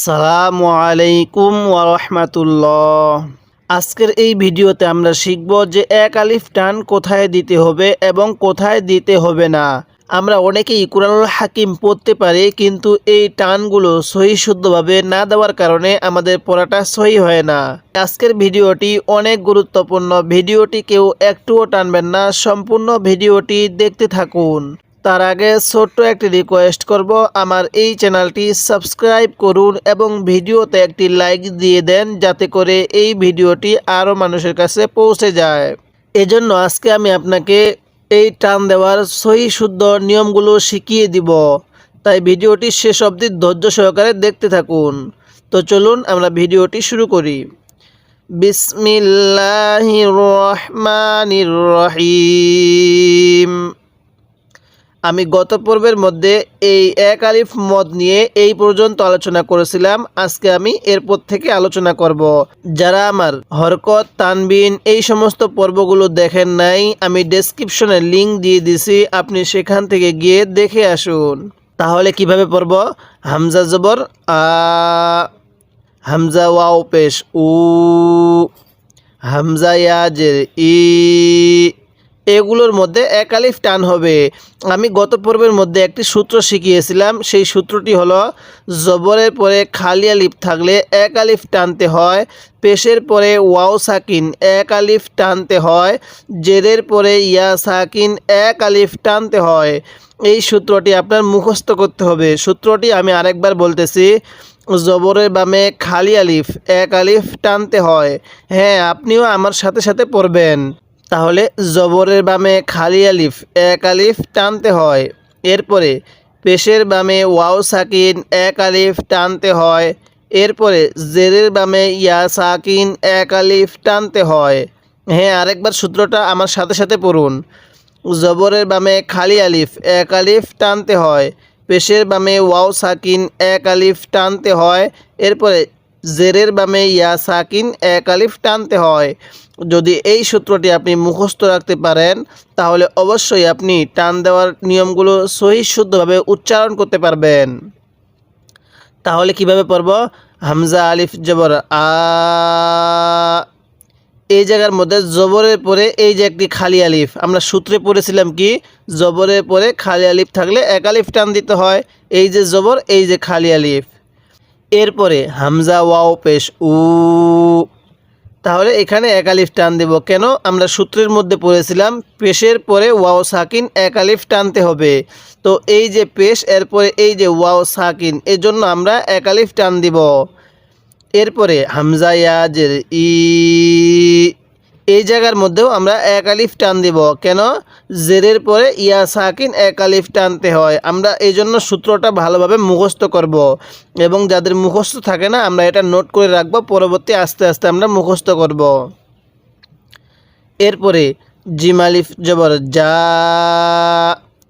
আসসালামু আলাইকুম ওয়া রাহমাতুল্লাহ। আজকের এই ভিডিওতে আমরা শিখব যে এক আলিফ টান কোথায় দিতে হবে এবং কোথায় দিতে হবে না। আমরা অনেকেই কুরআনুল হাকিম পড়তে পারি, কিন্তু এই টানগুলো সহি শুদ্ধভাবে না দেওয়ার কারণে আমাদের পড়াটা সহি হয় না। আজকের ভিডিওটি অনেক গুরুত্বপূর্ণ, ভিডিওটি কেউ একটুও টানবেন না, সম্পূর্ণ ভিডিওটি দেখতে থাকুন। তার আগে ছোট্ট একটি রিকোয়েস্ট করব, আমার এই চ্যানেলটি সাবস্ক্রাইব করুন এবং ভিডিওতে একটি লাইক দিয়ে দেন, যাতে করে এই ভিডিওটি আরও মানুষের কাছে পৌঁছে যায়। এজন্য আজকে আমি আপনাকে এই টান দেওয়ার সহি শুদ্ধ নিয়মগুলো শিখিয়ে দিব, তাই ভিডিওটি শেষ অবধি ধৈর্য সহকারে দেখতে থাকুন। তো চলুন আমরা ভিডিওটি শুরু করি। বিসমিল্লাহির রহমানির রহিম। আমি গত পর্বের মধ্যে এই এক আলিফ মদ নিয়ে এই পর্যন্ত আলোচনা করেছিলাম। আজকে আমি এরপর থেকে আলোচনা করব। যারা আমার হরকত, তানবিন এই সমস্ত পর্বগুলো দেখেন নাই, আমি ডেসক্রিপশনে লিংক দিয়ে দিছি, আপনি সেখান থেকে গিয়ে দেখে আসুন। তাহলে কিভাবে পড়ব? হামজা জবর আ, হামজা ওয়াও পেশ উ, হামজা ইয়াজের ই, এগুলোর মধ্যে এক আলিফ টান হবে। আমি গত পর্বের মধ্যে একটি সূত্র শিখিয়েছিলাম, সেই সূত্রটি হলো জবরের পরে খালি আলিফ থাকলে এক আলিফ টানতে হয়, পেশের পরে ওয়াও সাকিন এক আলিফ টানতে হয়, জেরের পরে ইয়া সাকিন এক আলিফ টানতে হয়। এই সূত্রটি আপনার মুখস্থ করতে হবে। সূত্রটি আমি আরেকবার বলতেছি, জবরের বামে খালি আলিফ এক আলিফ টানতে হয়। হ্যাঁ, আপনিও আমার সাথে সাথে পড়বেন। তাহলে জবরের বামে খালি আলিফ এক আলিফ টানতে হয়, এরপরে পেশের বামে ওয়াও সাকিন এক আলিফ টানতে হয়, এরপরে জেরের বামে ইয়া সাকিন এক আলিফ টানতে হয়। হ্যাঁ, আরেকবার সূত্রটা আমার সাথে সাথে পড়ুন। জবরের বামে খালি আলিফ এক আলিফ টানতে হয়, পেশের বামে ওয়াও সাকিন এক আলিফ টানতে হয়, এরপরে জেরের বামে ইয়া সাকিন এক আলিফ টানতে হয়। যদি এই সূত্রটি আপনি মুখস্থ রাখতে পারেন, তাহলে অবশ্যই আপনি টান দেওয়ার নিয়মগুলো সহি শুদ্ধভাবে উচ্চারণ করতে পারবেন। তাহলে কিভাবে পড়ব? হামজা আলিফ জবর আ, এই জায়গার মধ্যে জবরের পরে এই যে একটি খালি আলিফ, আমরা সূত্রে পড়েছিলাম কি, জবরের পরে খালি আলিফ থাকলে এক আলিফ টান দিতে হয়। এই যে জবর, এই যে খালি আলিফ, এরপরে হামজা ওয়াও পেশ উ, তাহলে এখানে এক আলিফ টান দেব। কেন? আমরা সূত্রের মধ্যে পড়েছিলাম পেশের পরে ওয়াও সাকিন এক আলিফ টানতে হবে। তো এই যে পেশ, এরপরে এই যে ওয়াও সাকিন, এজন্য আমরা এক আলিফ টান দিব। এরপরে হামজা ইয়াজের ই, এই জায়গার মধ্যেও আমরা এক আলিফ টান দিব। কেন? জেরের পরে ইয়া সাকিন এক আলিফ টানতে হয়। আমরা এই জন্য সূত্রটা ভালোভাবে মুখস্থ করব, এবং যাদের মুখস্থ থাকে না, আমরা এটা নোট করে রাখবো, পরবর্তী আস্তে আস্তে আমরা মুখস্থ করব। এরপরে জিম আলিফ জবর যা,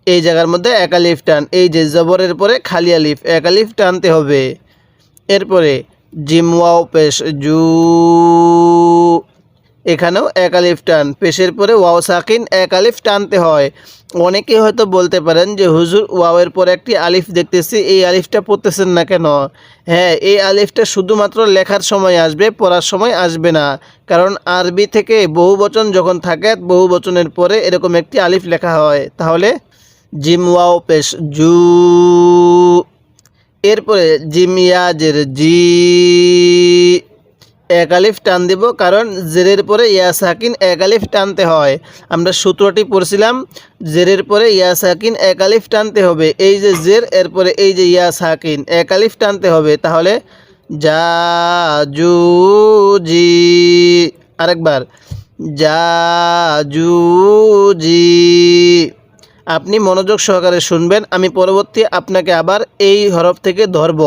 এই জায়গার মধ্যে এক আলিফ টান, এই যে জবরের পরে খালি আলিফ এক আলিফ টানতে হবে। এরপরে জিম ওয়াও পেশ জু, এখানেও এক আলিফ টান, পেশের পরে ওয়াও সাকিন এক আলিফ টানতে হয়। অনেকেই হয়তো বলতে পারেন যে হুজুর, ওয়াওয়ের পরে একটি আলিফ দেখতেছি, এই আলিফটা পড়তেছেন না কেন? হ্যাঁ, এই আলিফটা শুধুমাত্র লেখার সময় আসবে, পড়ার সময় আসবে না। কারণ আরবি থেকে বহুবচন যখন থাকে, বহুবচনের পরে এরকম একটি আলিফ লেখা হয়। তাহলে জিম ওয়াও পেশ জু, এরপরে জিম ইয়াজের জি, এক আলিফ টান দিব, কারণ জেরের পরে ইয়া সাকিন এক আলিফ টানতে হয়। আমরা সূত্রটি পড়ছিলাম, জেরের পরে ইয়া সাকিন এক আলিফ টানতে হবে। এই যে জের, এরপরে এই যে ইয়া সাকিন এক আলিফ টানতে হবে। তাহলে যা জু জি, আরেকবার যা জু জি। আপনি মনোযোগ সহকারে শুনবেন, আমি পরবর্তী আপনাকে আবার এই হরফ থেকে ধরব,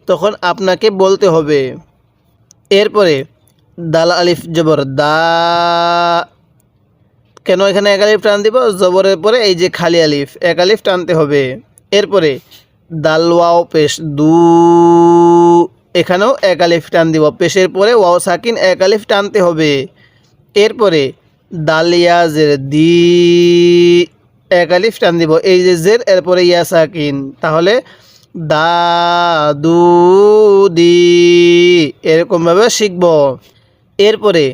তখন আপনাকে বলতে হবে। এরপরে দাল আলিফ জবর দা, কেন এখানে এক আলিফ টান দিব? জবরের পরে এই যে খালি আলিফ এক আলিফ টানতে হবে। এরপরে দাল ওয়াও পেশ দু, এখানেও এক আলিফ টান দিব, পেশের পরে ওয়াও সাকিন এক আলিফ টানতে হবে। এরপরে দাল ইয়াজের দি, এক আলিফ টান দিব, এই যে জের, এরপরে ইয়া সাকিন। তাহলে দা দু দি এরকমভাবে শিখব। এরপরে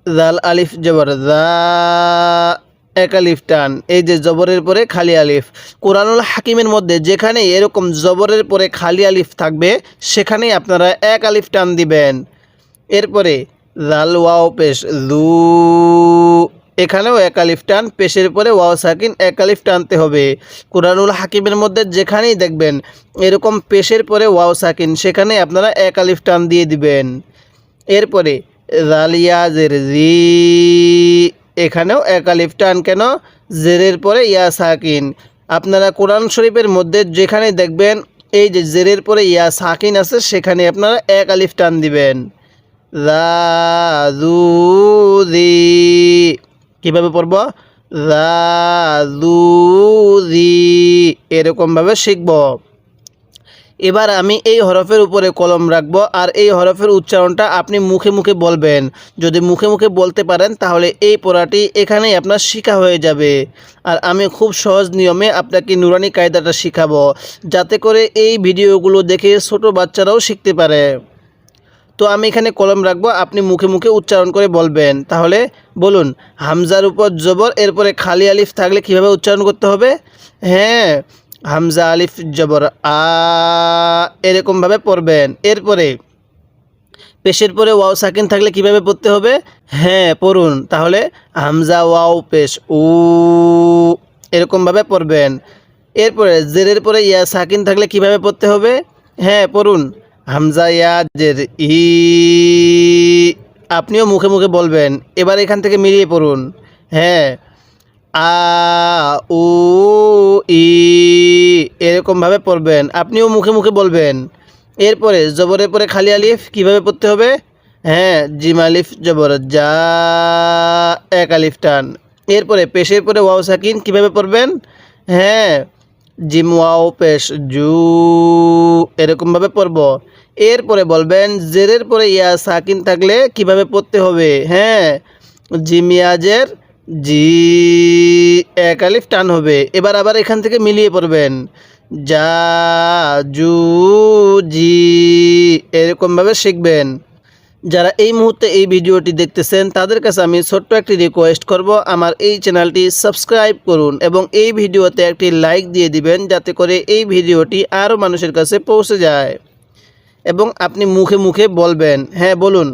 জাল আলিফ জবর জা এক আলিফ টান, এই যে জবরের পরে খালি আলিফ, কোরআনুল হাকিমের মধ্যে যেখানে এরকম জবরের পরে খালি আলিফ থাকবে সেখানেই আপনারা এক আলিফ টান দিবেন। এরপরে জাল ওয়াও পেশ লু, এখানেও এক আলিফ টান, পেশের পরে ওয়াও সাকিন এক আলিফ টানতে হবে। কুরআনুল হাকিমের মধ্যে যেখানেই দেখবেন এরকম পেশের পরে ওয়াও সাকিন সেখানে আপনারা এক আলিফ টান দিয়ে দিবেন। এরপরে জালিয়া জের জি, এখানেও এক আলিফ টান, কেন? জেরের পরে ইয়া সাকিন। আপনারা কোরআন শরীফের মধ্যে যেখানে দেখবেন এই যে জেরের পরে ইয়া সাকিন আছে সেখানে আপনারা এক আলিফ টান দিবেন। জি, কীভাবে পড়ব? জি, এরকমভাবে শিখব। এবার আমি এই হরফের উপরে কলম রাখবো আর এই হরফের উচ্চারণটা আপনি মুখে মুখে বলবেন। যদি মুখে মুখে বলতে পারেন তাহলে এই পড়াটি এখানেই আপনার শিখা হয়ে যাবে। আর আমি খুব সহজ নিয়মে আপনাকে নুরানি কায়দাটা শিখাবো, যাতে করে এই ভিডিওগুলো দেখে ছোট বাচ্চারাও শিখতে পারে। তো আমি এখানে কলম রাখবো, আপনি মুখে মুখে উচ্চারণ করে বলবেন। তাহলে বলুন, হামজার উপর জবর, এরপরে খালি আলিফ থাকলে কিভাবে উচ্চারণ করতে হবে? হ্যাঁ, হামজা আলিফ জবর আ, এরকমভাবে পড়বেন। এরপরে পেশের পরে ওয়াও সাকিন থাকলে কিভাবে পড়তে হবে? হ্যাঁ, পড়ুন। তাহলে হামজা ওয়াও পেশ উ, এরকমভাবে পড়বেন। এরপরে জেরের পরে ইয়া সাকিন থাকলে কিভাবে পড়তে হবে? হ্যাঁ, পড়ুন। হামজা ইয়া জের ই, আপনিও মুখে মুখে বলবেন। এবার এখান থেকে মিলিয়ে পড়ুন। হ্যাঁ, আ উ ই, এরকমভাবে পড়বেন, আপনিও মুখে মুখে বলবেন। এরপরে জবরের পরে খালি আলিফ কিভাবে পড়তে হবে? হ্যাঁ, জিম আলিফ জবর যা এক আলিফ টান। এরপরে পেশের পরে ওয়াও সাকিন কিভাবে পড়বেন? হ্যাঁ, জিম ওয়াও পেশ জু, এরকমভাবে পড়ব। এরপরে বলবেন জেরের পরে ইয়া সাকিন থাকলে কিভাবে পড়তে হবে? হ্যাঁ, জিম ইয়াজের জি, এক আলিফ টান হবে। এবার আবার এখান থেকে মিলিয়ে পড়বেন। যা জু জি, এরকমভাবে শিখবেন। যারা এই মুহূর্তে এই ভিডিওটি দেখতেছেন তাদের কাছে আমি ছোট্ট একটি রিকোয়েস্ট করব, আমার এই চ্যানেলটি সাবস্ক্রাইব করুন এবং এই ভিডিওতে একটি লাইক দিয়ে দিবেন, যাতে করে এই ভিডিওটি আরও মানুষের কাছে পৌঁছে যায়। এবং আপনি মুখে মুখে বলবেন। হ্যাঁ, বলুন,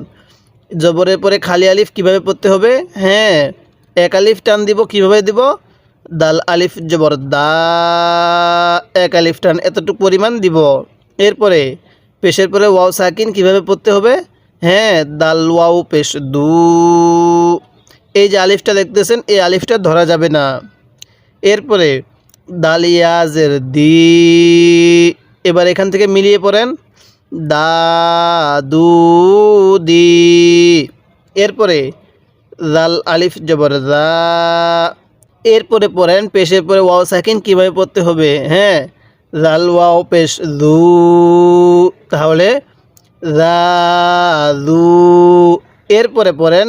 জবরের পরে খালি আলিফ কিভাবে পড়তে হবে? হ্যাঁ, এক আলিফ টান দিব। কিভাবে দিব? দাল আলিফ জবর দা, এক আলিফ টান এতটুকু পরিমাণ দিব। এরপরে পেশের পরে ওয়াও সাকিন কিভাবে পড়তে হবে? হ্যাঁ, দাল ওয়াও পেশ দু, এই যে আলিফটা দেখতেছেন এই আলিফটা ধরা যাবে না। এরপরে দাল ইয়াজের দি, এবার এখান থেকে মিলিয়ে পড়েন। দা দু দি, এরপরে জাল আলিফ জবর জা, এরপরে পড়েন পেশের পরে ওয়াও সাকিন কিভাবে পড়তে হবে? হ্যাঁ, জাল ওয়াও পেশ দু, তাহলে জা দু। এরপরে পড়েন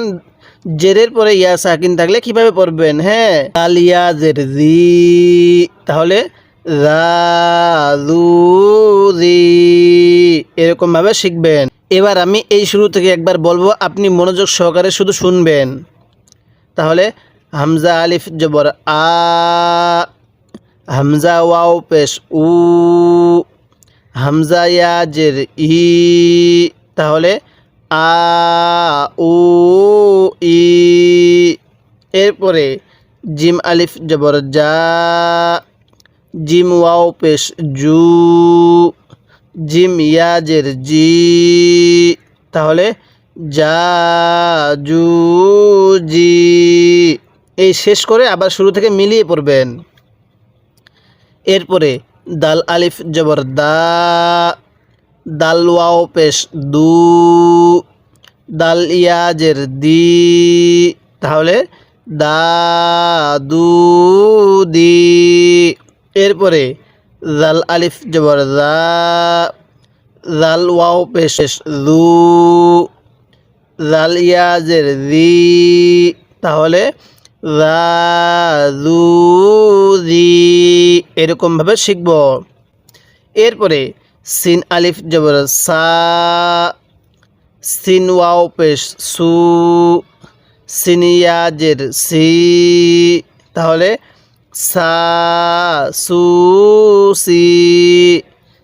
জেরের পরে ইয়া সাকিন থাকলে কিভাবে পড়বেন? হ্যাঁ, জাল ইয়া জের জি, তাহলে জা দু জি, এরকমভাবে শিখবেন। এবার আমি এই শুরু থেকে একবার বলবো, আপনি মনোযোগ সহকারে শুধু শুনবেন। তাহলে হামজা আলিফ জবর আ, হামজা ওয়াও পেশ উ, হামজা ইয়া জের ই, তাহলে আ উ ই। এরপরে জিম আলিফ জবর যা, জিম ওয়াও পেশ জু, জিম ইয়াজের জি, তাহলে যা জু জি। এই শেষ করে আবার শুরু থেকে মিলিয়ে পড়বেন। এরপরে দাল আলিফ জবর দা, দাল ওয়াও পেশ দু, দাল ইয়াজের দি, তাহলে দা দু দি। এরপরে জাল আলিফ জবর জা, জাল ওয়াও পেশ দু, জাল ইয়াজের দি, তাহলে জা দু দি, এরকমভাবে শিখব। এরপরে সিন আলিফ জবর সা, সিন ওয়াও পেশ সু, সিন ইয়া জের সি, তাহলে সা সু সি।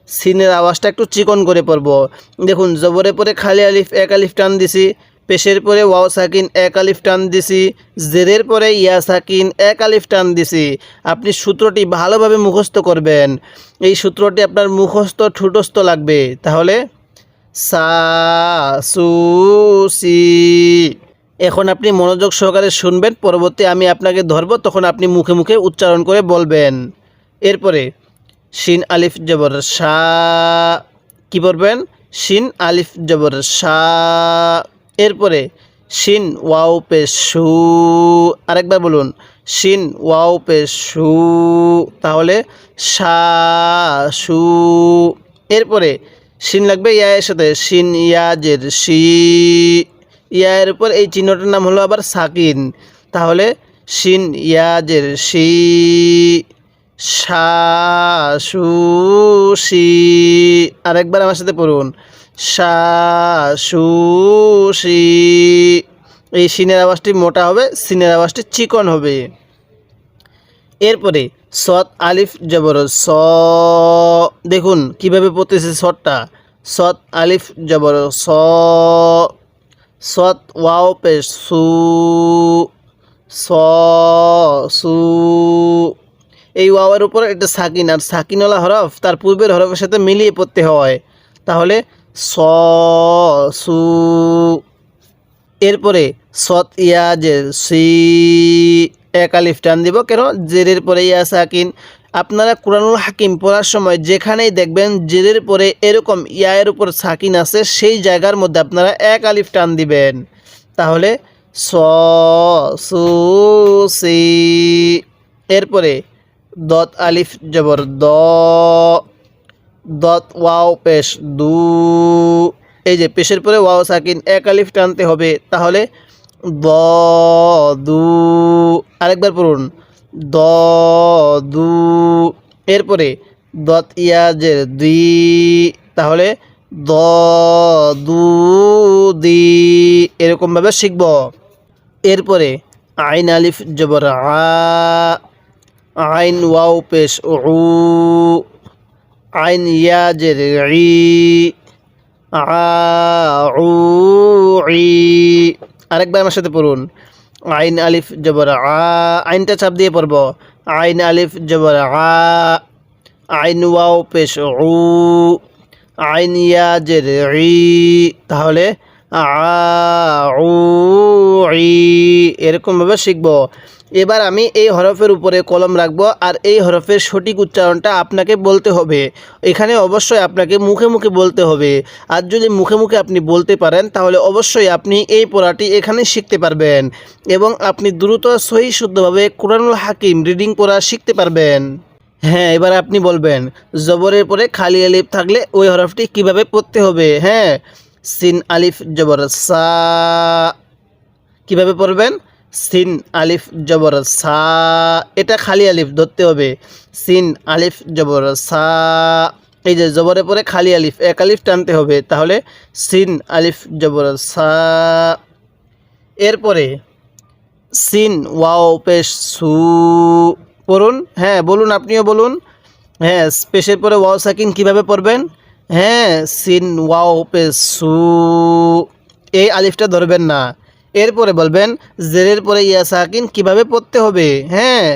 সিনের আওয়াজটা একটু চিকন করে পড়ব। দেখুন জবরের পরে খালি আলিফ এক আলিফ টান দিছি, পেশের পরে ওয়াও সাকিন এক আলিফ টান দিছি, জেরের পরে ইয়া সাকিন এক আলিফ টান দিছি। আপনি সূত্রটি ভালোভাবে মুখস্থ করবেন। এই সূত্রটি আপনার মুখস্থ ঠুটস্থ লাগবে। তাহলে সা সু সি। এখন আপনি মনোযোগ সহকারে শুনবেন, পরবর্তী আমি আপনাকে ধরব, তখন আপনি মুখে মুখে উচ্চারণ করে বলবেন। এরপরে শিন আলিফ জবর শা, কি পড়বেন? শিন আলিফ জবর শা। এরপরে শিন ওয়াও পেশ শু, আরেকবার বলুন শিন ওয়াও পেশ শু, তাহলে শা শু। এরপরে শিন লাগবে ইয়ায়ের সাথে, শিন ইয়াজের শি, ইয়ার উপর এই চিহ্নটার নাম হলো আবার সাকিন, তাহলে শিন ইয়াজের শি, শা শু শি। আরেকবার আমার সাথে পড়ুন শা শু শি। এই শিনের আওয়াজটি মোটা হবে, সিনের আওয়াজটি চিকন হবে। এরপরে সৎ আলিফ জবর স, দেখুন কিভাবে পড়তেছে সৎটা, সৎ আলিফ জবর স, সৎ ওয়াও পেশ সু, স সু। এই ওয়াওয়ের উপর একটা সাকিন, আর সাকিনওয়ালা হরফ তার পূর্বের হরফের সাথে মিলিয়ে পড়তে হয়, তাহলে স সু। এরপরে সৎ ইয়া জের সি, এক আলিফ টান দিব, কেন? জেরের পরে ইয়া সাকিন। আপনারা কুরআনুল হাকিম পড়ার সময় যেখানেই দেখবেন জেরের পরে এরকম ইয়ায়ের উপর সাকিন আছে, সেই জায়গার মধ্যে আপনারা এক আলিফ টান দিবেন, তাহলে স সু সি। এরপরে দত আলিফ জবর দ, দত ওয়াও পেশ দু, এই যে পেশের পরে ওয়াও সাকিন এক আলিফ টানতে হবে, তাহলে দ দু। আরেকবার পড়ুন দ দু। এরপরে দত ইয়াজের দুই, তাহলে দ দু দি, এরকমভাবে শিখব। এরপরে আইন আলিফ জবর আ, আইন ওয়াও পেশ উ, আইন ইয়াজের ই, আ উ ই। আরেকবার আমার সাথে পড়ুন আইন আলিফ জবর আ, আইনটা চাপ দিয়ে পড়ব, আইন আলিফ জবর আ, আইন ওয়াও পেশ উ, আইন ইয়াজের ই, তাহলে আ উ ই, এরকমভাবে শিখব। এবার আমি এই হরফের উপরে কলম রাখবো, আর এই হরফের সঠিক উচ্চারণটা আপনাকে বলতে হবে। এখানে অবশ্যই আপনাকে মুখে মুখে বলতে হবে। আর যদি মুখে মুখে আপনি বলতে পারেন, তাহলে অবশ্যই আপনি এই পড়াটি এখানে শিখতে পারবেন, এবং আপনি দ্রুত সহি শুদ্ধভাবে কুরআনুল হাকিম রিডিং পড়া শিখতে পারবেন। হ্যাঁ, এবার আপনি বলবেন জবরের পরে খালি আলিফ থাকলে ওই হরফটি কিভাবে পড়তে হবে। হ্যাঁ, সিন আলিফ জবর সা, কিভাবে পড়বেন? সিন আলিফ জবর সা, এটা খালি আলিফ ধরতে হবে, সিন আলিফ জবর সা। এই যে জবরের পরে খালি আলিফ এক আলিফ টানতে হবে, তাহলে সিন আলিফ জবর সা। এরপরে সিন ওয়াও পেশ সু, পড়ুন। হ্যাঁ বলুন, আপনিও বলুন। হ্যাঁ, পেশের পরে ওয়াও সাকিন কিভাবে পড়বেন? হ্যাঁ, সিন ওয়াও পেশ সু, এই আলিফটা ধরবেন না। এরপরে বলবেন জেরের পরে ইয়া সাকিন কিভাবে পড়তে হবে। হ্যাঁ,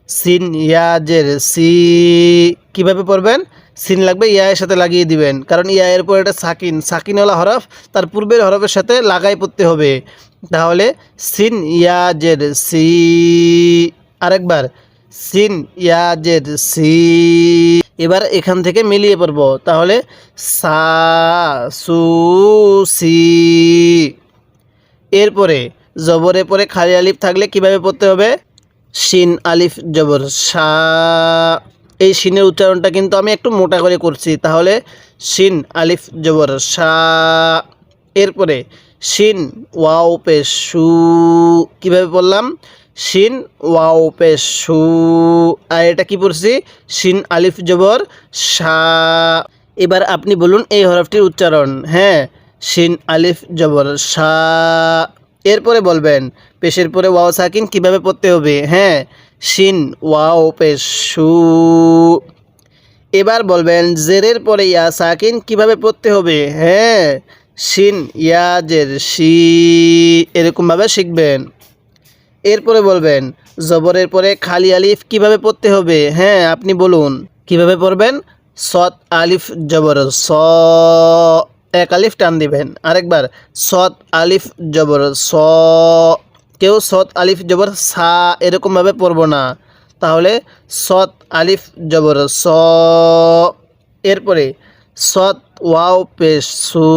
সিন ইয়াজের সি, কিভাবে পড়বেন? সিন লাগবে ইয়ায়ের সাথে লাগিয়ে দিবেন, কারণ ইয়ায়ের পরে এটা সাকিন, সাকিনওয়ালা হরফ তার পূর্বের হরফের সাথে লাগাই পড়তে হবে, তাহলে সিন ইয়াজের সি। আরেকবার সিন ইয়াজের সি। এবার এখান থেকে মিলিয়ে পড়ব, তাহলে সা সু সি। এরপরে জবরের পরে খালি আলিফ থাকলে কিভাবে পড়তে হবে? শিন আলিফ জবর শা, এই শিনের উচ্চারণটা কিন্তু আমি একটু মোটা করে করছি, তাহলে শিন আলিফ জবর শা। এরপরে শিন ওয়াও পেশ সু, কীভাবে পড়লাম? শিন ওয়াও পেশ সু। আর এটা কি পড়ছি? শিন আলিফ জবর সা। এবার আপনি বলুন এই হরফটির উচ্চারণ। হ্যাঁ, শিন আলিফ জবর সা। এরপরে বলবেন পেশের পরে ওয়াও সাকিন কিভাবে পড়তে হবে। হ্যাঁ, শিন ওয়াও পেশ সু। এবার বলবেন জেরের পরে ইয়া সাকিন কিভাবে পড়তে হবে। হ্যাঁ, শিন ইয়া জের শি। এরকমভাবে শিখবেন। এরপরে বলবেন জবরের পরে খালি আলিফ কিভাবে পড়তে হবে। হ্যাঁ, আপনি বলুন কিভাবে পড়বেন। সৎ আলিফ জবর স, এক আলিফ টান দিবেন। আরেকবার সৎ আলিফ জবর স। কেউ সৎ আলিফ জবর সা এরকমভাবে পড়ব না, তাহলে সৎ আলিফ জবর স। এরপরে সৎ ওয়াও পেশ সু।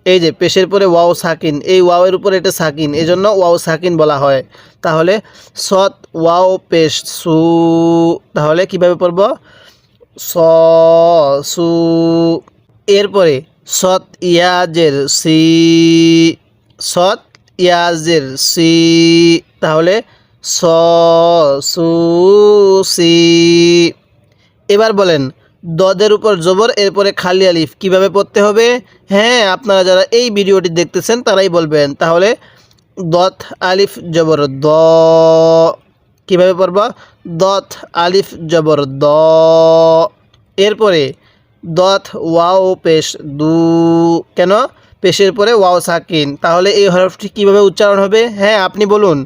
এই যে পেশের পরে ওয়াও সাকিন, এই ওয়াওয়ের উপরে এটা সাকিন, এই জন্য ওয়াও সাকিন বলা হয়। তাহলে সৎ ওয়াও পেশ সু। তাহলে কিভাবে পড়ব? স সু। এরপরে সৎ ইয়াজের সি, সৎ ইয়াজের সি। তাহলে স সু সি। এবার বলেন দদের উপর জবর এরপরে খালি আলিফ কিভাবে পড়তে হবে। হ্যাঁ, আপনারা যারা এই ভিডিওটি দেখতেছেন তারাই বলবেন। তাহলে দত আলিফ জবর দ। কিভাবে পড়বা? দত আলিফ জবর দ। এরপরে দত ওয়াও পেশ দু। কেন? পেশের পরে ওয়াও সাকিন। তাহলে এই হরফটি কিভাবে উচ্চারণ হবে। হ্যাঁ, আপনি বলুন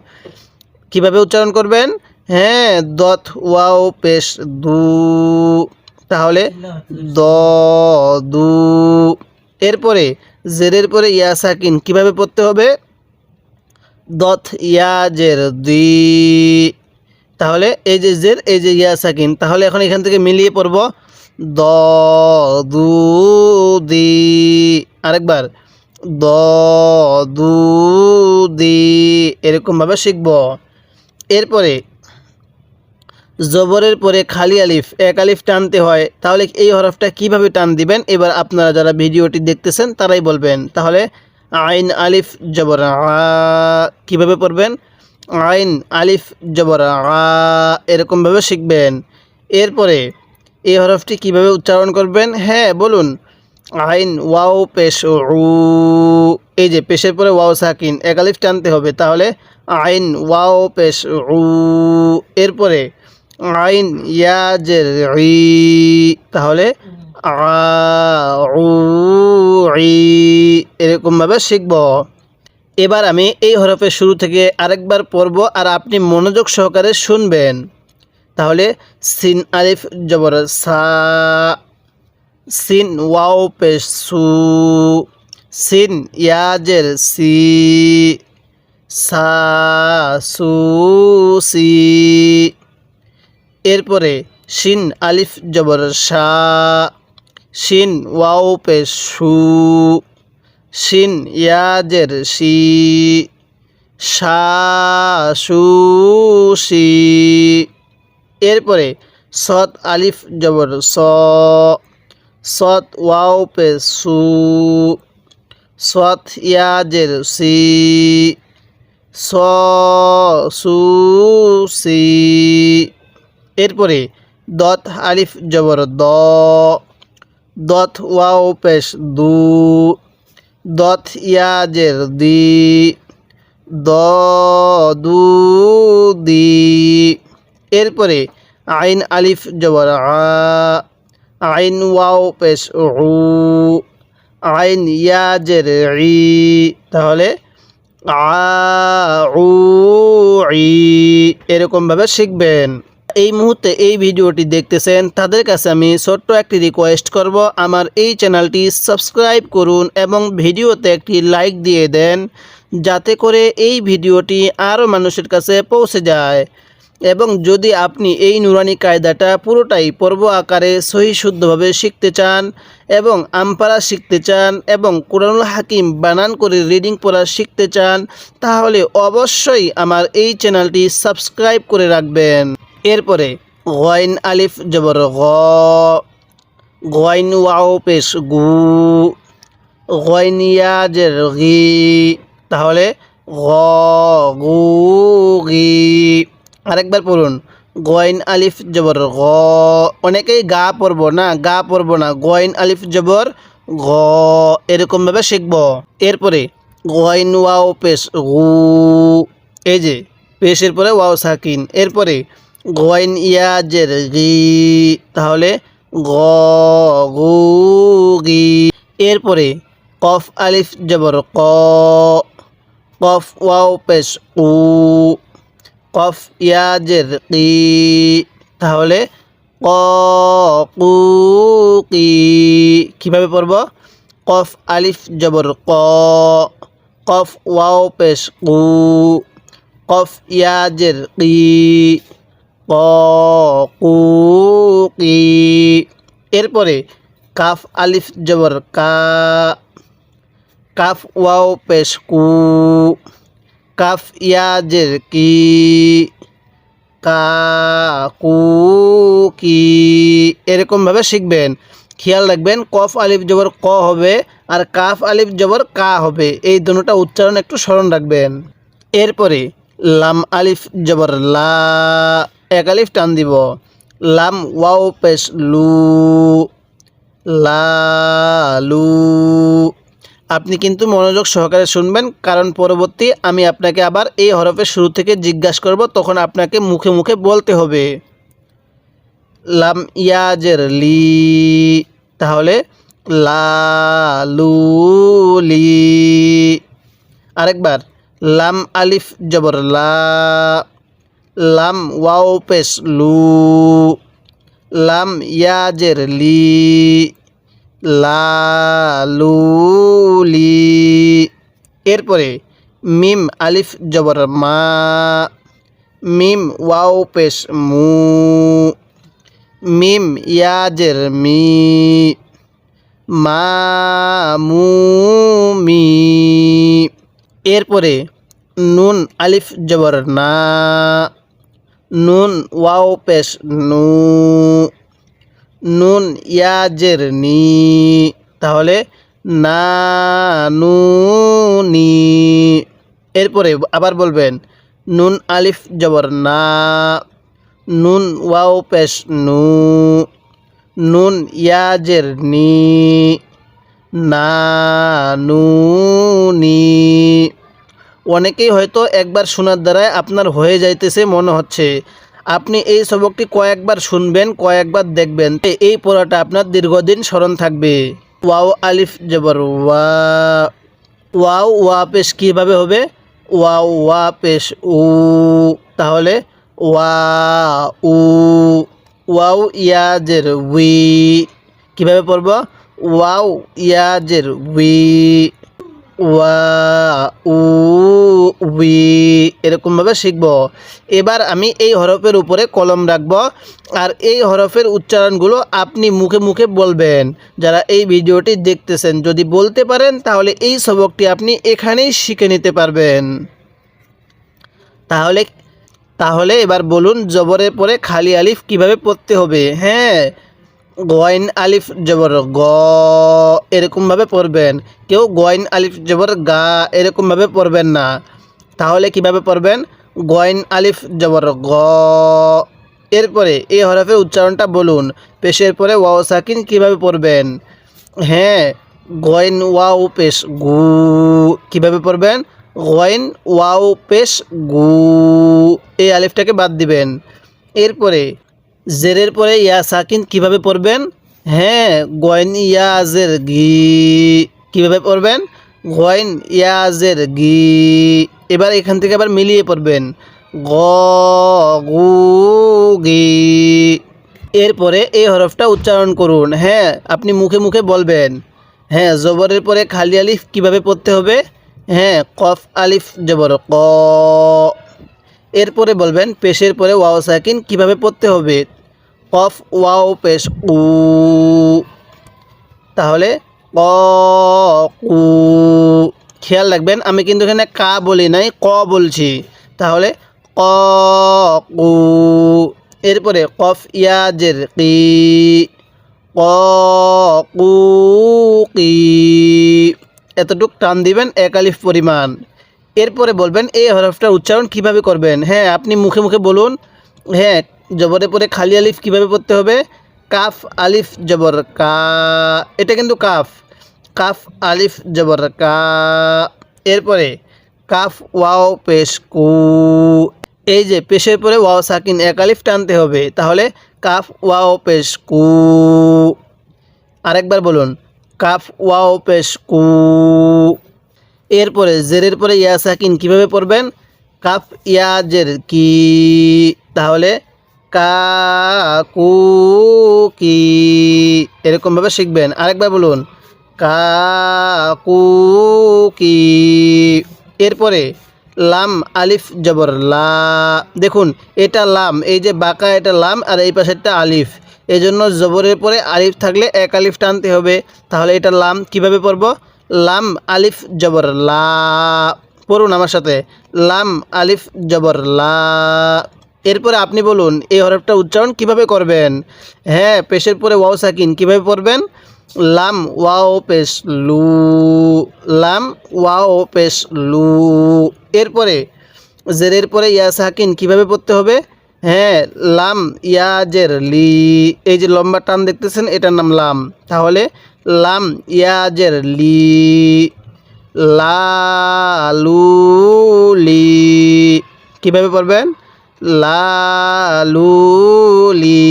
কিভাবে উচ্চারণ করবেন। হ্যাঁ, দত ওয়াও পেশ দু। তাহলে দ দু। এরপরে জেরের পরে ইয়া সাকিন কিভাবে পড়তে হবে। দত ইয়া জের দি। তাহলে এই যে জের, এই যে ইয়া সাকিন, তাহলে এখন এখান থেকে মিলিয়ে পড়ব দ দু দি। আরেকবার দ দু দি। এরকমভাবে শিখব। এরপরে জবরের পরে খালি আলিফ, এক আলিফ টানতে হয়। তাহলে এই হরফটা কিভাবে টান দিবেন। এবার আপনারা যারা ভিডিওটি দেখতেছেন তারাই বলবেন। তাহলে আইন আলিফ জবর আ। কীভাবে পড়বেন? আইন আলিফ জবর আ। এরকমভাবে শিখবেন। এরপরে এই হরফটি কিভাবে উচ্চারণ করবেন। হ্যাঁ, বলুন আইন ওয়াও পেশ উ। এই যে পেশের পরে ওয়াও সাকিন, এক আলিফ টানতে হবে। তাহলে আইন ওয়াও পেশ উ। এরপরে আইন ইয়া জের ই। তাহলে আ উ ই। এরকমভাবে শিখব। এবার আমি এই হরফের শুরু থেকে আরেকবার পড়ব আর আপনি মনোযোগ সহকারে শুনবেন। তাহলে সিন আলিফ জবর সা। সিন ওয়াও পেশ সু। সিন ইয়াজের সি। সা সু সি। এরপরে শিন আলিফ জবর সা। শিন ওয়াও পেশ সু। শিন ইয়াজের শি। সা সু সি। এরপরে সৎ আলিফ জবর স। সৎ ওয়াও পেশ সু। সৎ ইয়াজের সি। স সু সি। এরপরে দত আলিফ জবর দ। দত ওয়াও পেশ দু। দত ইয়াজের দি। দ দু দি। এরপরে আইন আলিফ জবর আ। আইন ওয়াও পেশ উ। আইন ইয়াজের ই। তাহলে আ উ ই। এরকমভাবে শিখবেন। এই মুহূর্তে এই ভিডিওটি দেখতেছেন তাদের কাছে আমি ছোট্ট একটি রিকোয়েস্ট করব, আমার এই চ্যানেলটি সাবস্ক্রাইব করুন এবং ভিডিওতে একটি লাইক দিয়ে দেন, যাতে করে এই ভিডিওটি আরও মানুষের কাছে পৌঁছে যায়। এবং যদি আপনি এই নুরানি কায়দাটা পুরোটাই পর্ব আকারে সহি শুদ্ধভাবে শিখতে চান এবং আমপারা শিখতে চান এবং কুরআনুল হাকিম বানান করে রিডিং পড়া শিখতে চান, তাহলে অবশ্যই আমার এই চ্যানেলটি সাবস্ক্রাইব করে রাখবেন। এরপরে গয়ন আলিফ জবর গ। গয়ন ওয়াও পেশ গু। গয়ন ইয়াজের গি। তাহলে গ গু গি। আরেকবার পড়ুন, গইন আলিফ জবর গ। অনেকেই গা পড়ব না, গা পড়ব না, গইন আলিফ জবর গ এরকমভাবে শিখব। এরপরে গইন ওয়াও পেশ গু, এই যে পেশের পরে ওয়াও সাকিন। এরপরে গইন ইয়া জের গি, তাহলে গ গু গি। এরপরে কফ আলিফ জবর ক, কফ ওয়াও পেশ উ, কফ ইয়া জের কি, তাহলে ক কু কি। কীভাবে পড়ব? কফ আলিফ জবর ক, কফ ওয়াও পেশ কু, কফ ইয়া জের কি, ক কু কি। এরপরে কাফ আলিফ জবর কা, কাফ ওয়াও পেশ কু, কাফ ইয়া জের কি, কা কু কি। এরকমভাবে শিখবেন। খেয়াল রাখবেন, কফ আলিফ জবর ক হবে আর কাফ আলিফ জবর কা হবে, এই দুটোটা উচ্চারণ একটু স্মরণ রাখবেন। এরপরে লাম আলিফ জবর লা, এক আলিফ টান দিব, লাম ওয়াও পেশ লু, লা লু। আপনি কিন্তু মনোযোগ সহকারে শুনবেন, কারণ পরবর্তী আমি আপনাকে আবার এই হরফের শুরু থেকে জিজ্ঞাসা করব, তখন আপনাকে মুখে মুখে বলতে হবে। লাম ইয়া জের লি, তাহলে লা লু লি। আরেকবার লাম আলিফ জবর লা, লাম ওয়াও পেশ লু, লাম ইয়া জের লি, লা লু লি। এরপরে মিম আলিফ জবর মা, মিম ওয়াও পেশ মু, মিম ইয়া জের মি, মা মু মি। এরপরে নুন আলিফ জবর না, নুন ওয়াও পেশ নু, নুন ইয়া জের নি, তাহলে না নু নি। এরপরে আবার বলবেন, নুন আলিফ জবর না, নুন ওয়াও পেশ নু, নুন ইয়া জের নি, না নু নি। অনেকেই হয়তো একবার শোনার দ্বারাই আপনার হয়ে যাইতেছে মনে হচ্ছে। আপনি এই সবকটি কয়েকবার শুনবেন, কয়েকবার দেখবেন, এই পড়াটা আপনার দীর্ঘদিন স্মরণ থাকবে। ওয়াও আলিফ জবর ওয়া, ওয়াও ওয়া পেশ কীভাবে হবে? ওয়াও ওয়া পেশ উ, তাহলে ওয়া উ। ওয়াও ইয়া জের উই, কীভাবে পড়ব? ওয়াও ইয়া জের উই, ওয়া উ উই। এরকমভাবে শিখব। এবার আমি এই হরফের উপরে কলম রাখব আর এই হরফের উচ্চারণগুলো আপনি মুখে মুখে বলবেন। যারা এই ভিডিওটি দেখতেছেন, যদি বলতে পারেন তাহলে এই সবকটি আপনি এখানেই শিখে নিতে পারবেন। তাহলে এবার বলুন, জবরের পরে খালি আলিফ কিভাবে পড়তে হবে। হ্যাঁ, গইন আলিফ জবর গ এরকমভাবে পড়বেন। কেউ গইন আলিফ জবর গা এরকমভাবে পড়বেন না। তাহলে কিভাবে পড়বেন? গইন আলিফ জবর গ। এরপরে এই হরফের উচ্চারণটা বলুন। পেশের পরে ওয়াও সাকিন কিভাবে পড়বেন? হ্যাঁ, গইন ওয়াও পেশ গু। কিভাবে পড়বেন? গইন ওয়াও পেশ গু, এই আলিফটাকে বাদ দিবেন। এরপরে জেরের পরে ইয়া সাকিন কিভাবে পড়বেন? হ্যাঁ, গইন ইয়া জের গি। কিভাবে পড়বেন? গইন ইয়া জের গি। এবার এখান থেকে আবার মিলিয়ে পড়বেন, গ গু গি। এরপরে এই হরফটা উচ্চারণ করুন। হ্যাঁ, আপনি মুখে মুখে বলবেন। হ্যাঁ, জবরের পরে খালি আলিফ কিভাবে পড়তে হবে? হ্যাঁ, কফ আলিফ জবর ক। এরপরে বলবেন পেশের পরে ওয়াও সাকিন কিভাবে পড়তে হবে? কফ ওয়াও পেশ উ, তাহলে ক কু। খেয়াল রাখবেন, আমি কিন্তু এখানে কা বলি নাই, ক বলছি, তাহলে ক কু। এরপরে কফ ইয়া জের কি, ক কু কি। এতটুক টান দিবেন এক আলিফ পরিমাণ। এরপরে বলবেন এই হরফটার উচ্চারণ কিভাবে করবেন। হ্যাঁ, আপনি মুখে মুখে বলুন। হ্যাঁ, জবরের পরে খালি আলিফ কিভাবে পড়তে হবে। কাফ আলিফ জবর কা, এটা কিন্তু কাফ। কাফ আলিফ জবর কা। এরপরে কাফ ওয়াও পেশ কু, এই যে পেশের পরে ওয়াও সাকিন এক আলিফ টানতে হবে, তাহলে কাফ ওয়াও পেশ কু। আরেকবার বলুন, কাফ ওয়াও পেশ কু। এরপরে জেরের পরে ইয়া সাকিন কীভাবে পড়বেন। কাফ ইয়া জের কি, তাহলে কা কু কি, এরকমভাবে শিখবেন। আরেকবার বলুন, কা কু কি। এরপরে লাম আলিফ জবর লা, দেখুন এটা লাম, এই যে বাঁকা এটা লাম আর এই পাশেরটা আলিফ, এই জন্য জবরের পরে আলিফ থাকলে এক আলিফ টানতে হবে, তাহলে এটা লাম। কিভাবে পড়ব, লাম আলিফ জবর লা, পড়ুন আমার সাথে, লাম আলিফ জবর লা। এরপরে আপনি বলুন এই হরফটা উচ্চারণ কিভাবে করবেন। হ্যাঁ, পেশের পরে ওয়াও সাকিন কিভাবে পড়বেন। লাম ওয়াও পেশ লু, লাম ওয়াও পেশ লু। এরপরে জেরের পরে ইয়া সাকিন কিভাবে পড়তে হবে। হ্যাঁ, লাম ইয়া জের লি, এই যে লম্বা টান দেখতেছেন এটার নাম লাম, তাহলে লাম ইয়া জের লি, লা লু লি। কীভাবে পড়বেন, লা লু লি,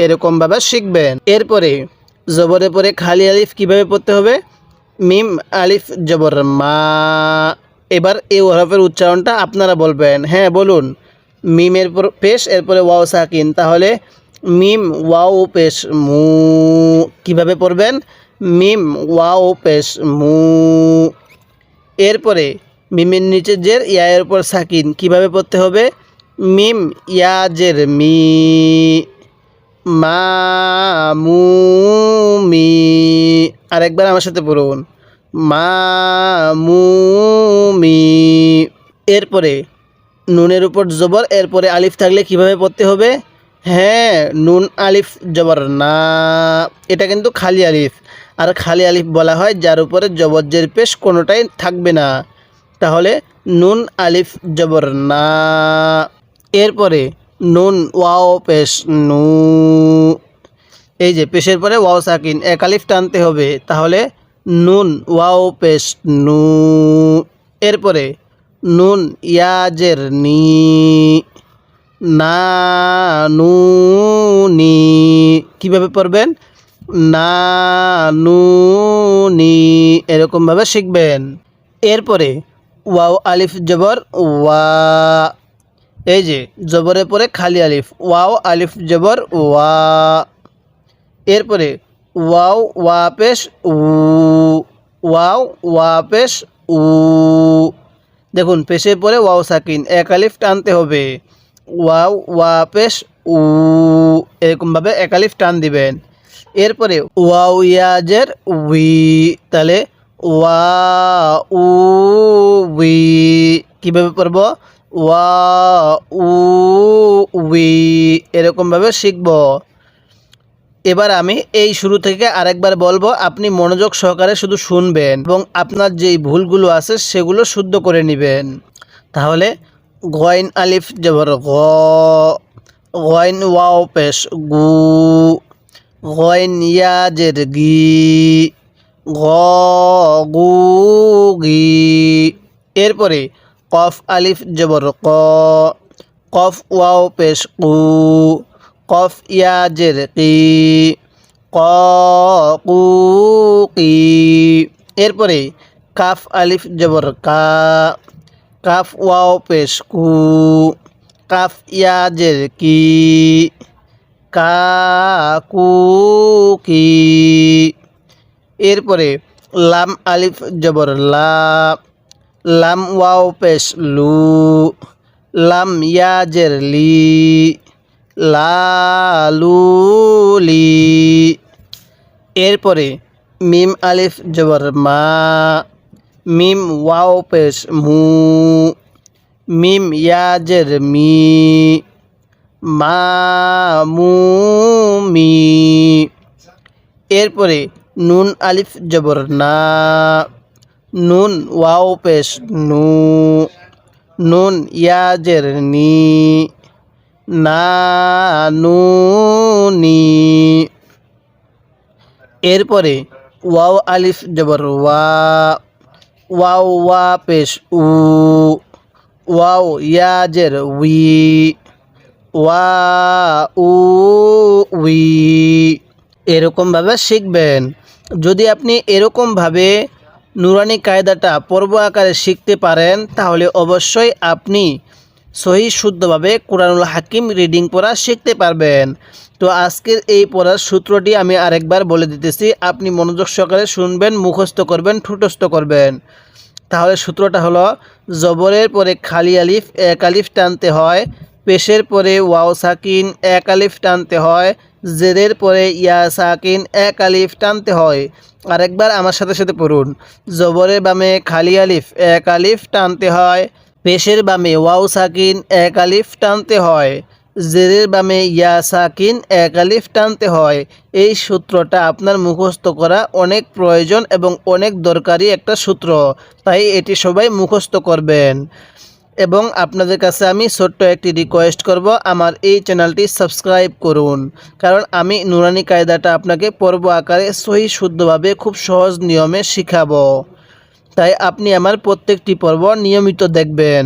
এরকমভাবে শিখবেন। এরপরে জবরের পরে খালি আলিফ কিভাবে পড়তে হবে। মিম আলিফ জবর মা, এবার এই হরফের উচ্চারণটা আপনারা বলবেন। হ্যাঁ বলুন, মিমের পর পেশ, এরপরে ওয়াও সাকিন, তাহলে মিম ওয়াও পেশ মু। কিভাবে পড়বেন, মিম ওয়াও পেশ মু। এরপরে মিমের নিচে জের, ইয়ার উপর সাকিন, কিভাবে পড়তে হবে। মিম ইয়া জের মি, মা মু মি। আরেকবার আমার সাথে পড়ুন, মা মু মি। এরপরে নুনের উপর জবর, এরপরে আলিফ থাকলে কিভাবে পড়তে হবে। হ্যাঁ, নুন আলিফ জবর না, এটা কিন্তু খালি আলিফ, আর খালি আলিফ বলা হয় যার উপরে জবর জের পেশ কোনোটাই থাকবে না, তাহলে নুন আলিফ জবর না। এরপরে নুন ওয়াও পেশ নু, এই যে পেশের পরে ওয়াও সাকিন এক আলিফ টানতে হবে, তাহলে নুন ওয়াও পেশ নু। এরপরে নুন ইয়াজের নি, না নু নি। কীভাবে পড়বেন, না নু নি, এরকমভাবে শিখবেন। এরপরে ওয়াও আলিফ জবর ওয়া, এই যে জবরের পরে খালি আলিফ, ওয়াও আলিফ জবর ওয়া। এরপরে ওয়াও ওয়া পেশ উ, ওয়াও ওয়া পেশ উ। দেখুন পেশের পরে ওয়াও সাকিন এক আলিফ টানতে হবে, ওয়াও ওয়া পেশ উ, এরকমভাবে এক আলিফ টান দিবেন। এরপরে ওয়াও ইয়াজের উই, তাহলে ওয়া উ উই। কীভাবে পড়ব, ওয়া উ উই, এরকমভাবে শিখব। এবার আমি এই শুরু থেকে আরেকবার বলবো, আপনি মনোযোগ সহকারে শুধু শুনবেন এবং আপনার যেই ভুলগুলো আছে সেগুলো শুদ্ধ করে নেবেন। তাহলে গয়ন আলিফ জবর গ, গয়ন ওয়াও পেশ গু, গয়ন ইয়াজের গি, গ গু গি। এরপরে কফ আলিফ জবর ক, কফ ওয়াও পেশ কু, কফ ইয়াজের কি, ক কু কি। এরপরে কাফ আলিফ জবর কা, কাফ ওয়াও পেশ কু, কাফ ইয়াজের কি, কা কু কি। এরপরে লাম আলিফ জবর লা, লাম ওয়াও পেশ লু, লাম ইয়াজের লি, লা লু লি। এরপরে মিম আলিফ জবর মা, মিম ওয়াও পেশ মু, মিম ইয়াজের মি, মা মু মি। এরপরে নুন আলিফ জবর না, নুন ওয়াও পেশ নু, নুন ইয়াজের নি, না নু নি। এরপরে ওয়াও আলিফ জবর ওয়া, ওয়াও ওয়া পেশ উ, ওয়াও ইয়াজের উই, ওয়া উ উই। এরকমভাবে শিখবেন। যদি আপনি এরকমভাবে নুরানি কায়দাটা পর্ব আকারে শিখতে পারেন তাহলে অবশ্যই আপনি সহি শুদ্ধভাবে কোরআনুল হাকিম রিডিং পড়া শিখতে পারবেন। তো আজকের এই পড়ার সূত্রটি আমি আরেকবার বলে দিতেছি, আপনি মনোযোগ সহকারে শুনবেন, মুখস্থ করবেন, ঠোঁটস্থ করবেন। তাহলে সূত্রটা হলো, জবরের পরে খালি আলিফ এক আলিফ টানতে হয়, পেশের পরে ওয়াও সাকিন এক আলিফ টানতে হয়, জেরের পরে ইয়া সাকিন এক আলিফ টানতে হয়। আরেকবার আমার সাথে সাথে পড়ুন। জবরের বামে খালি আলিফ এক আলিফ টানতে হয়, পেশের বামে ওয়াও সাকিন এক আলিফ টানতে হয়, জেরের বামে ইয়া সাকিন এক আলিফ টানতে হয়। এই সূত্রটা আপনার মুখস্থ করা অনেক প্রয়োজন এবং অনেক দরকারি একটা সূত্র, তাই এটি সবাই মুখস্থ করবেন। এবং আপনাদের কাছে আমি ছোট্ট একটি রিকোয়েস্ট করব, আমার এই চ্যানেলটি সাবস্ক্রাইব করুন, কারণ আমি নুরানি কায়দাটা আপনাকে পর্ব আকারে সহি শুদ্ধভাবে খুব সহজ নিয়মে শিখাবো। তাই আপনি আমার প্রত্যেকটি পর্ব নিয়মিত দেখবেন।